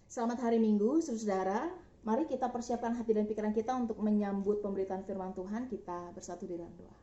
Selamat hari Minggu, saudara. Mari kita persiapkan hati dan pikiran kita untuk menyambut pemberitaan firman Tuhan. Kita bersatu di dalam doa.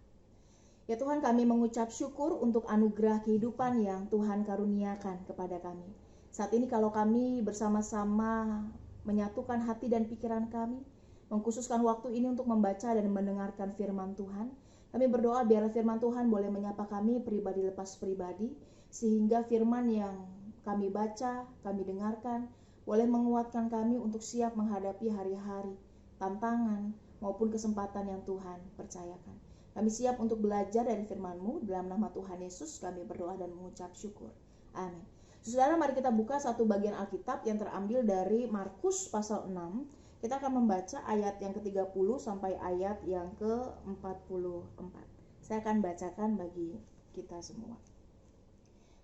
Ya Tuhan, kami mengucap syukur untuk anugerah kehidupan yang Tuhan karuniakan kepada kami. Saat ini kalau kami bersama-sama menyatukan hati dan pikiran kami, mengkhususkan waktu ini untuk membaca dan mendengarkan firman Tuhan, kami berdoa biarlah firman Tuhan boleh menyapa kami pribadi lepas pribadi, sehingga firman yang kami baca, kami dengarkan, boleh menguatkan kami untuk siap menghadapi hari-hari, tantangan, maupun kesempatan yang Tuhan percayakan. Kami siap untuk belajar dari firman-Mu. Dalam nama Tuhan Yesus kami berdoa dan mengucap syukur. Amin. Saudara, mari kita buka satu bagian Alkitab yang terambil dari Markus pasal 6. Kita akan membaca ayat yang ke-30 sampai ayat yang ke-44. Saya akan bacakan bagi kita semua.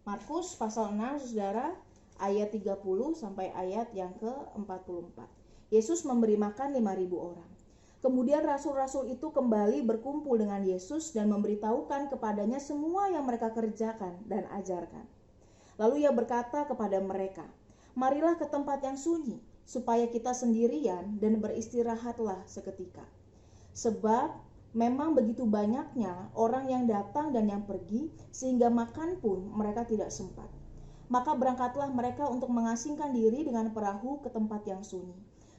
Markus pasal 6, saudara, ayat 30 sampai ayat yang ke-44. Yesus memberi makan 5.000 orang. Kemudian rasul-rasul itu kembali berkumpul dengan Yesus dan memberitahukan kepadanya semua yang mereka kerjakan dan ajarkan. Lalu ia berkata kepada mereka, "Marilah ke tempat yang sunyi, supaya kita sendirian dan beristirahatlah seketika. Sebab memang begitu banyaknya orang yang datang dan yang pergi, sehingga makan pun mereka tidak sempat. Maka berangkatlah mereka untuk mengasingkan diri dengan perahu ke tempat yang sunyi.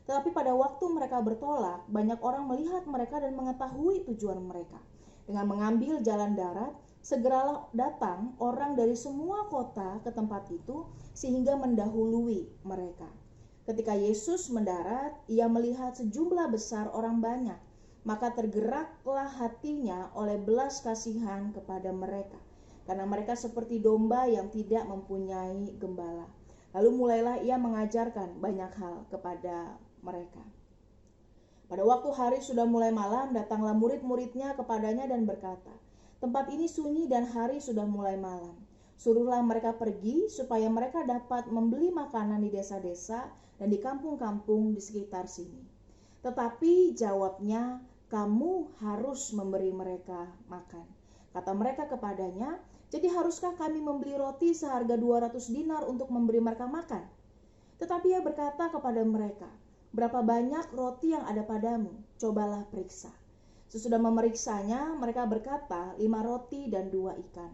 Tetapi pada waktu mereka bertolak, banyak orang melihat mereka dan mengetahui tujuan mereka. Dengan mengambil jalan darat, segeralah datang orang dari semua kota ke tempat itu, sehingga mendahului mereka. Ketika Yesus mendarat, ia melihat sejumlah besar orang banyak, maka tergeraklah hatinya oleh belas kasihan kepada mereka, karena mereka seperti domba yang tidak mempunyai gembala. Lalu mulailah ia mengajarkan banyak hal kepada mereka. Pada waktu hari sudah mulai malam, datanglah murid-muridnya kepadanya dan berkata, "Tempat ini sunyi dan hari sudah mulai malam. Suruhlah mereka pergi supaya mereka dapat membeli makanan di desa-desa dan di kampung-kampung di sekitar sini." Tetapi jawabnya, "Kamu harus memberi mereka makan." Kata mereka kepadanya, "Jadi haruskah kami membeli roti seharga 200 dinar untuk memberi mereka makan?" Tetapi ia berkata kepada mereka, "Berapa banyak roti yang ada padamu? Cobalah periksa." Sesudah memeriksanya, mereka berkata, 5 roti dan 2 ikan.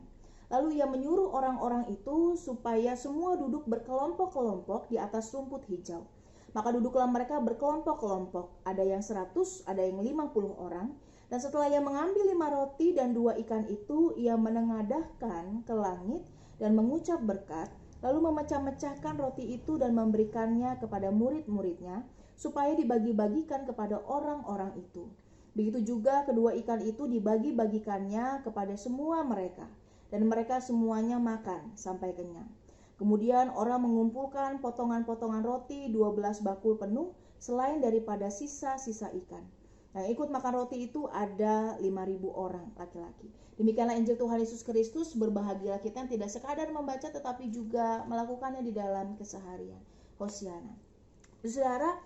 Lalu ia menyuruh orang-orang itu supaya semua duduk berkelompok-kelompok di atas rumput hijau. Maka duduklah mereka berkelompok-kelompok, ada yang 100, ada yang 50 orang. Dan setelah ia mengambil 5 roti dan 2 ikan itu, ia menengadahkan ke langit dan mengucap berkat, lalu memecah-mecahkan roti itu dan memberikannya kepada murid-muridnya, supaya dibagi-bagikan kepada orang-orang itu. Begitu juga kedua ikan itu dibagi-bagikannya kepada semua mereka, dan mereka semuanya makan sampai kenyang. Kemudian orang mengumpulkan potongan-potongan roti 12 bakul penuh, selain daripada sisa-sisa ikan. Yang ikut makan roti itu ada 5.000 orang laki-laki. Demikianlah Injil Tuhan Yesus Kristus. Berbahagialah kita yang tidak sekadar membaca tetapi juga melakukannya di dalam keseharian. Hosiana. Saudara,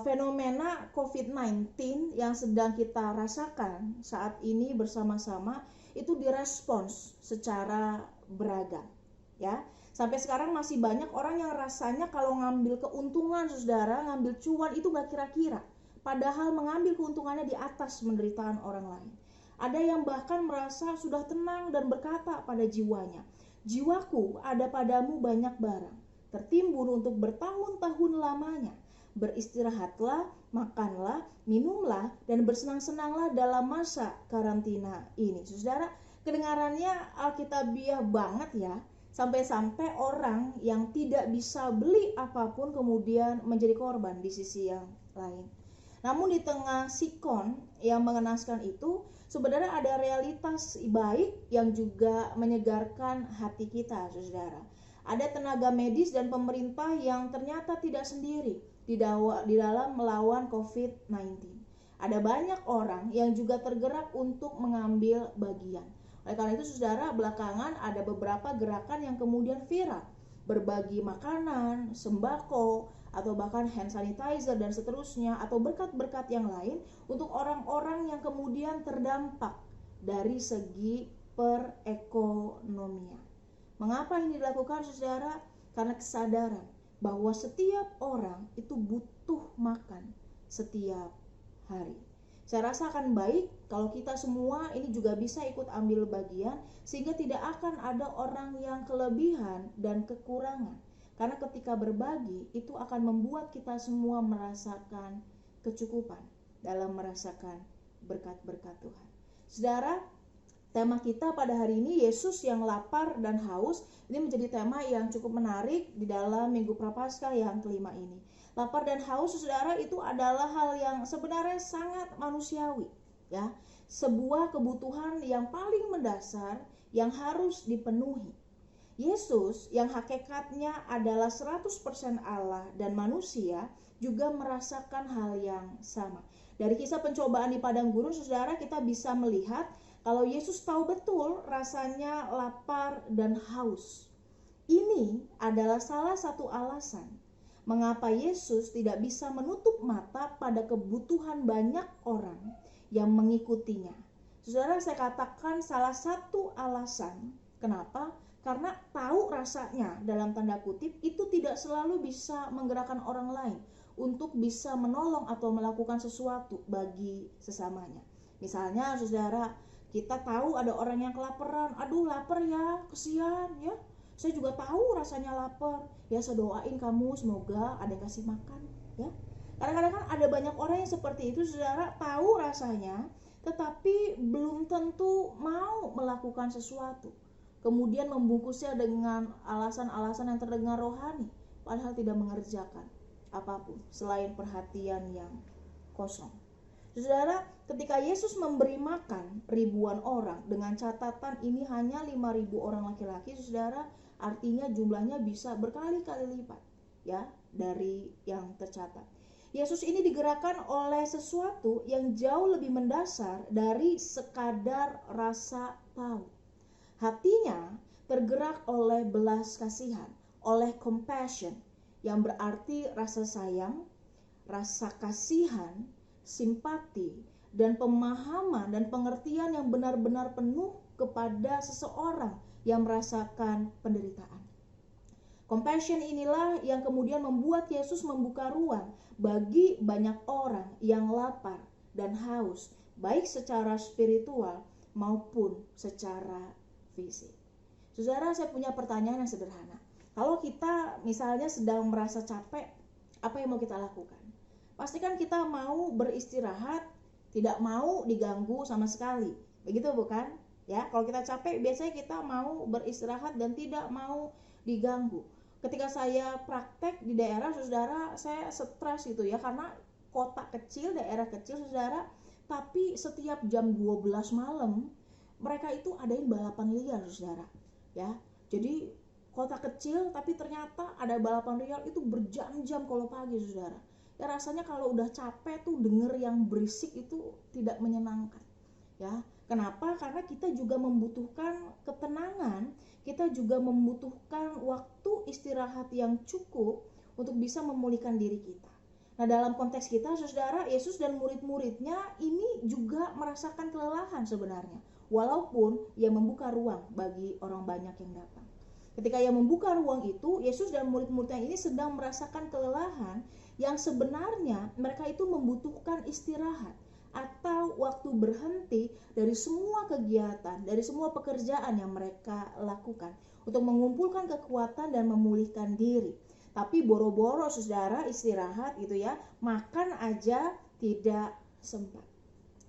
fenomena COVID-19 yang sedang kita rasakan saat ini bersama-sama itu direspons secara beragam, ya. Sampai sekarang masih banyak orang yang rasanya kalau ngambil keuntungan, saudara, ngambil cuan itu gak kira-kira, padahal mengambil keuntungannya di atas penderitaan orang lain. Ada yang bahkan merasa sudah tenang dan berkata pada jiwanya, "Jiwaku, ada padamu banyak barang, tertimbun untuk bertahun-tahun lamanya. Beristirahatlah, makanlah, minumlah, dan bersenang-senanglah dalam masa karantina ini." Saudara, kedengarannya alkitabiah banget ya. Sampai-sampai orang yang tidak bisa beli apapun kemudian menjadi korban di sisi yang lain. Namun di tengah sikon yang mengenaskan itu, sebenarnya ada realitas baik yang juga menyegarkan hati kita, saudara. Ada tenaga medis dan pemerintah yang ternyata tidak sendiri di dalam melawan COVID-19. Ada banyak orang yang juga tergerak untuk mengambil bagian. Oleh karena itu, saudara, belakangan ada beberapa gerakan yang kemudian viral. Berbagi makanan, sembako, atau bahkan hand sanitizer dan seterusnya, atau berkat-berkat yang lain untuk orang-orang yang kemudian terdampak dari segi perekonomian. Mengapa ini dilakukan, saudara? Karena kesadaran bahwa setiap orang itu butuh makan setiap hari. Saya rasa akan baik kalau kita semua ini juga bisa ikut ambil bagian, sehingga tidak akan ada orang yang kelebihan dan kekurangan. Karena ketika berbagi itu akan membuat kita semua merasakan kecukupan dalam merasakan berkat-berkat Tuhan. Saudara, tema kita pada hari ini, Yesus yang lapar dan haus, ini menjadi tema yang cukup menarik di dalam Minggu Prapaskah yang kelima ini. Lapar dan haus, saudara, itu adalah hal yang sebenarnya sangat manusiawi, ya. Sebuah kebutuhan yang paling mendasar yang harus dipenuhi. Yesus yang hakikatnya adalah 100% Allah dan manusia juga merasakan hal yang sama. Dari kisah pencobaan di padang gurun, saudara, kita bisa melihat kalau Yesus tahu betul rasanya lapar dan haus. Ini adalah salah satu alasan mengapa Yesus tidak bisa menutup mata pada kebutuhan banyak orang yang mengikutinya. Saudara, saya katakan salah satu alasan kenapa? Karena tahu rasanya, dalam tanda kutip, itu tidak selalu bisa menggerakkan orang lain untuk bisa menolong atau melakukan sesuatu bagi sesamanya. Misalnya, saudara, kita tahu ada orang yang kelaparan. Aduh, lapar ya, kesian ya. Saya juga tahu rasanya lapar. Ya, saya doain kamu semoga ada yang kasih makan ya. Kadang-kadang kan ada banyak orang yang seperti itu, saudara, tahu rasanya tetapi belum tentu mau melakukan sesuatu. Kemudian membungkusnya dengan alasan-alasan yang terdengar rohani, padahal tidak mengerjakan apapun selain perhatian yang kosong. Saudara, ketika Yesus memberi makan ribuan orang dengan catatan ini hanya 5.000 orang laki-laki, saudara, artinya jumlahnya bisa berkali-kali lipat ya dari yang tercatat. Yesus ini digerakkan oleh sesuatu yang jauh lebih mendasar dari sekadar rasa tahu. Hatinya tergerak oleh belas kasihan, oleh compassion, yang berarti rasa sayang, rasa kasihan, simpati, dan pemahaman dan pengertian yang benar-benar penuh kepada seseorang yang merasakan penderitaan. Compassion inilah yang kemudian membuat Yesus membuka ruang bagi banyak orang yang lapar dan haus, baik secara spiritual maupun secara fisik. Saudara, saya punya pertanyaan yang sederhana. Kalau kita misalnya sedang merasa capek, apa yang mau kita lakukan? Pastikan kita mau beristirahat, tidak mau diganggu sama sekali. Begitu bukan? Ya, kalau kita capek biasanya kita mau beristirahat dan tidak mau diganggu. Ketika saya praktek di daerah, saudara, saya stres gitu ya, karena kota kecil, daerah kecil, saudara, tapi setiap jam 12 malam mereka itu adain balapan liar, saudara. Ya, jadi kota kecil tapi ternyata ada balapan liar itu berjam-jam kalau pagi, saudara. Ya, rasanya kalau udah capek tuh denger yang berisik itu tidak menyenangkan. Ya, kenapa? Karena kita juga membutuhkan ketenangan, kita juga membutuhkan waktu istirahat yang cukup untuk bisa memulihkan diri kita. Nah, dalam konteks kita, saudara, Yesus dan murid-muridnya ini juga merasakan kelelahan sebenarnya, walaupun ia membuka ruang bagi orang banyak yang datang. Ketika ia membuka ruang itu, Yesus dan murid-muridnya ini sedang merasakan kelelahan yang sebenarnya mereka itu membutuhkan istirahat atau waktu berhenti dari semua kegiatan, dari semua pekerjaan yang mereka lakukan untuk mengumpulkan kekuatan dan memulihkan diri. Tapi boro-boro, saudara, istirahat gitu ya, makan aja tidak sempat.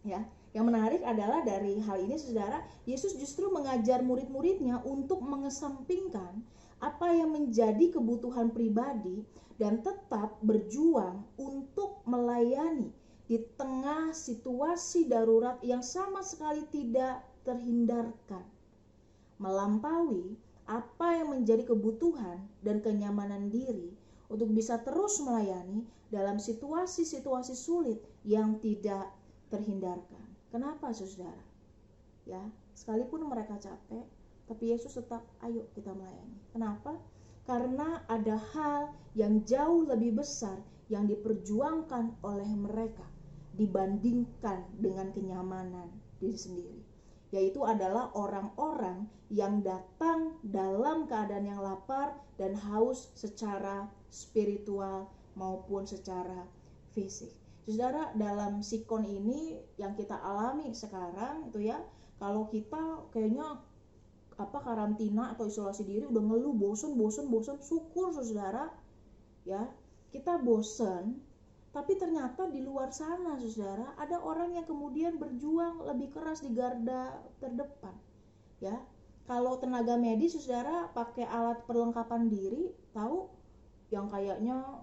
Ya, yang menarik adalah dari hal ini, saudara, Yesus justru mengajar murid-muridnya untuk mengesampingkan apa yang menjadi kebutuhan pribadi dan tetap berjuang untuk melayani di tengah situasi darurat yang sama sekali tidak terhindarkan, melampaui apa yang menjadi kebutuhan dan kenyamanan diri untuk bisa terus melayani dalam situasi-situasi sulit yang tidak terhindarkan. Kenapa, saudara? Ya, sekalipun mereka capek, tapi Yesus tetap, ayo kita melayani. Kenapa? Karena ada hal yang jauh lebih besar yang diperjuangkan oleh mereka dibandingkan dengan kenyamanan diri sendiri. yaitu adalah orang-orang yang datang dalam keadaan yang lapar dan haus secara spiritual maupun secara fisik. Saudara, dalam sikon ini yang kita alami sekarang itu ya, kalau kita kayaknya karantina atau isolasi diri udah ngeluh bosen, syukur saudara ya, kita bosen, tapi ternyata di luar sana saudara ada orang yang kemudian berjuang lebih keras di garda terdepan ya. Kalau tenaga medis saudara pakai alat perlengkapan diri, tahu yang kayaknya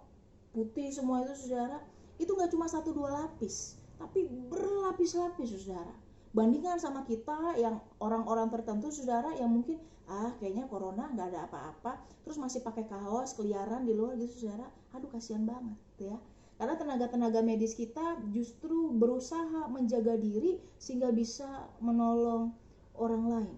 putih semua itu saudara, itu gak cuma 1-2 lapis, tapi berlapis-lapis saudara. Bandingkan sama kita yang orang-orang tertentu saudara yang mungkin kayaknya corona gak ada apa-apa, terus masih pakai kaos keliaran di luar gitu saudara. Aduh kasihan banget ya. Karena tenaga-tenaga medis kita justru berusaha menjaga diri sehingga bisa menolong orang lain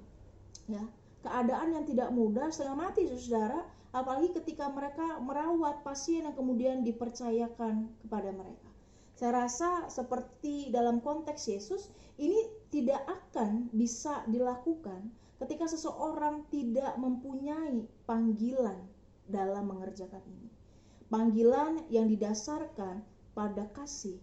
ya. Keadaan yang tidak mudah, setengah mati saudara, apalagi ketika mereka merawat pasien yang kemudian dipercayakan kepada mereka. Saya rasa seperti dalam konteks Yesus, ini tidak akan bisa dilakukan ketika seseorang tidak mempunyai panggilan dalam mengerjakan ini. Panggilan yang didasarkan pada kasih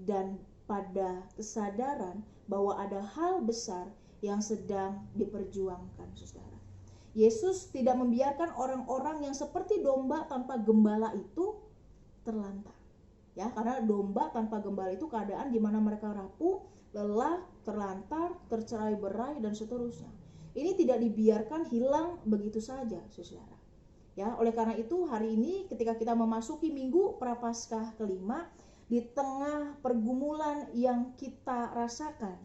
dan pada kesadaran bahwa ada hal besar yang sedang diperjuangkan saudara. Yesus tidak membiarkan orang-orang yang seperti domba tanpa gembala itu terlantar. Ya, karena domba tanpa gembala itu keadaan di mana mereka rapuh, lelah, terlantar, tercerai-berai dan seterusnya. Ini tidak dibiarkan hilang begitu saja, saudara. Ya, oleh karena itu hari ini ketika kita memasuki Minggu Prapaskah kelima, di tengah pergumulan yang kita rasakan,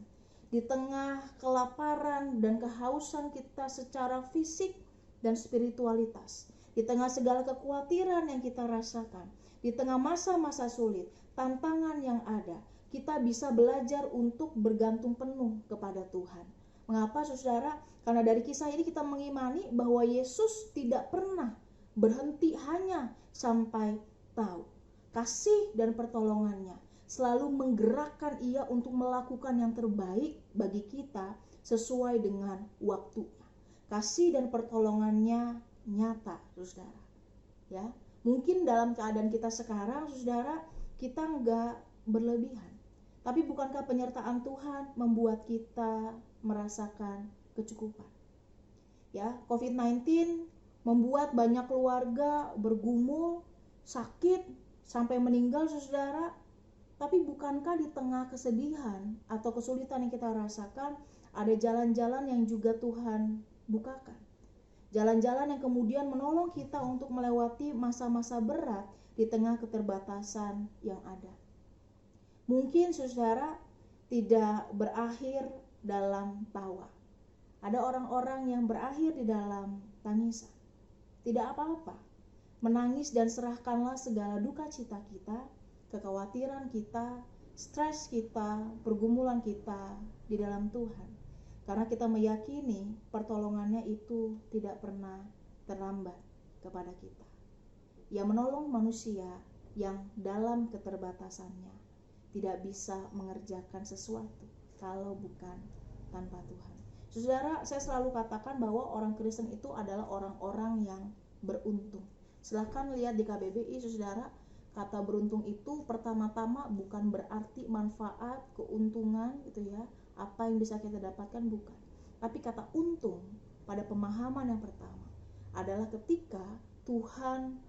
di tengah kelaparan dan kehausan kita secara fisik dan spiritualitas, di tengah segala kekhawatiran yang kita rasakan, di tengah masa-masa sulit, tantangan yang ada, kita bisa belajar untuk bergantung penuh kepada Tuhan. Mengapa saudara? Karena dari kisah ini kita mengimani bahwa Yesus tidak pernah berhenti hanya sampai tahu. Kasih dan pertolongannya selalu menggerakkan ia untuk melakukan yang terbaik bagi kita sesuai dengan waktunya. Kasih dan pertolongannya nyata, saudara. Ya, mungkin dalam keadaan kita sekarang, saudara, kita enggak berlebihan. Tapi bukankah penyertaan Tuhan membuat kita merasakan kecukupan? Ya, COVID-19 membuat banyak keluarga bergumul, sakit, sampai meninggal saudara. Tapi bukankah di tengah kesedihan atau kesulitan yang kita rasakan, ada jalan-jalan yang juga Tuhan bukakan. Jalan-jalan yang kemudian menolong kita untuk melewati masa-masa berat di tengah keterbatasan yang ada. Mungkin saudara tidak berakhir dalam tawa. Ada orang-orang yang berakhir di dalam tangisan. Tidak apa-apa. Menangis dan serahkanlah segala duka cita kita, kekhawatiran kita, stres kita, pergumulan kita di dalam Tuhan. Karena kita meyakini pertolongannya itu tidak pernah terlambat kepada kita. Ia menolong manusia yang dalam keterbatasannya tidak bisa mengerjakan sesuatu kalau bukan tanpa Tuhan. Saudara, saya selalu katakan bahwa orang Kristen itu adalah orang-orang yang beruntung. Silahkan lihat di KBBI, saudara, kata beruntung itu pertama-tama bukan berarti manfaat, keuntungan gitu ya, apa yang bisa kita dapatkan, bukan. Tapi kata untung pada pemahaman yang pertama adalah ketika Tuhan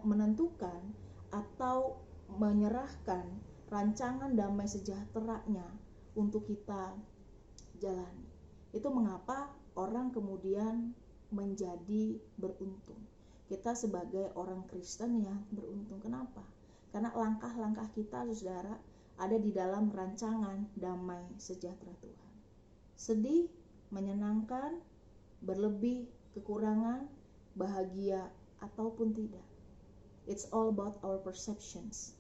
menentukan atau menyerahkan rancangan damai sejahteranya untuk kita jalani. Itu mengapa orang kemudian menjadi beruntung. Kita sebagai orang Kristen yang beruntung. Kenapa? Karena langkah-langkah kita, saudara, ada di dalam rancangan damai sejahtera Tuhan. Sedih, menyenangkan, berlebih, kekurangan, bahagia ataupun tidak. It's all about our perceptions.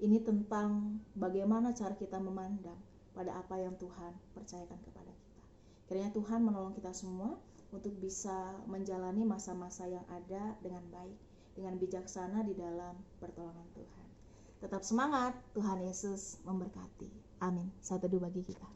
Ini tentang bagaimana cara kita memandang pada apa yang Tuhan percayakan kepada kita. Kiranya Tuhan menolong kita semua untuk bisa menjalani masa-masa yang ada dengan baik, dengan bijaksana di dalam pertolongan Tuhan. Tetap semangat, Tuhan Yesus memberkati. Amin. Satu doa bagi kita.